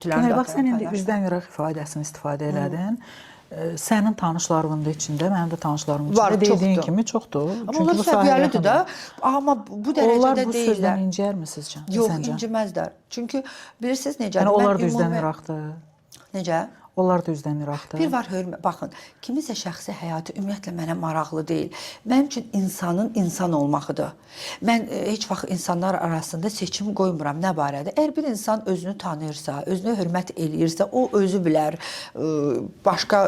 Günel, bax, sən indi üzdən yıraq ifadəsini istifadə elədin. Sənin tanışlarının da içində, mənim də tanışlarımın içində dediyin kimi çoxdur. Amma onlar səviyyəlidir də. Amma bu dərəcədə deyirlər. Onlar bu sözdən incəyərmi sizcə? Yox, inciməzlər. Çünki bilirsiniz necə? Yəni onlar da üzdən yıraqdır. Necə? Onlar da üzdən yıraqdır. Bir var, baxın, kimisə şəxsi həyatı ümumiyyətlə mənə maraqlı deyil. Mənim üçün insanın insan olmağıdır. Mən heç vaxt insanlar arasında seçim qoymuram nə barədə. Əgər bir insan özünü tanıyırsa, özünə hörmət eləyirsə, o özü bilər. Başqa,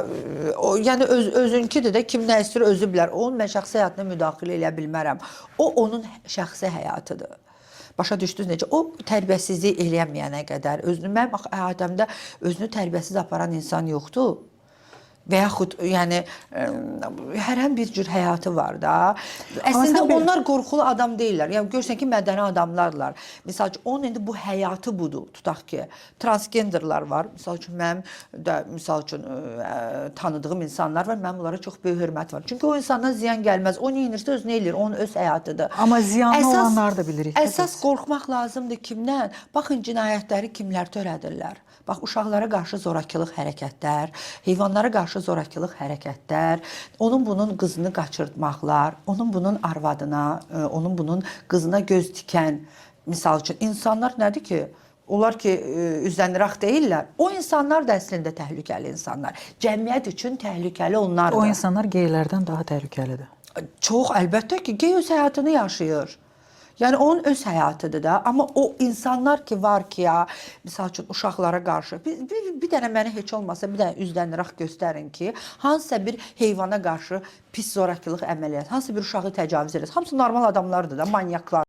yəni özünkidir də, kim nə istəyir özü bilər. Onun mən şəxsi həyatına müdaxilə eləyə bilmərəm. O, onun şəxsi həyatıdır. Başa düşdünüz necə? O tərbiyəsizlik eləyəməyənə qədər mənim həyatımda özünü tərbiyəsiz aparan insan yoxdur. Və yaxud, yəni, hər bir cür həyatı var da. Əslində, onlar qorxulu adam deyirlər. Yəni, görürsən ki, mədəni adamlarlar. Misal üçün, onun indi bu həyatı budur. Tutaq ki, transgenderlar var. Misal üçün, mənim də, misal üçün, tanıdığım insanlar var. Mənim onlara çox böyük hörmət var. Çünki o insandan ziyan gəlməz. O neyinirsə özünə eləyir. Onun öz həyatıdır. Amma ziyanlı olanları da bilirik. Əsas qorxmaq lazımdır kimdən? Baxın, cinayətləri kimlər törədirlər? Bax, uşaqlara qarşı zorakılıq hərəkətlər, heyvanlara qarşı zorakılıq hərəkətlər, onun bunun qızını qaçırtmaqlar, onun bunun arvadına, onun bunun qızına göz tikən, misal üçün, insanlar nədir ki? Onlar ki, üzdən yıraq deyirlər. O insanlar da əslində təhlükəli insanlar. Cəmiyyət üçün təhlükəli onlardır. O insanlar geylərdən daha təhlükəlidir. Çox, əlbəttə ki, gey öz həyatını yaşayır. Yəni, onun öz həyatıdır da. Amma o insanlar ki, var ki, ya, misal üçün, uşaqlara qarşı, bir dənə mənə heç olmasa, bir dənə üzdən yıraq göstərin ki, hansısa bir heyvana qarşı pis zorakılıq əməliyyat, hansısa bir uşağı təcavüz edir. Hamısı normal adamlardır da, manyaklar.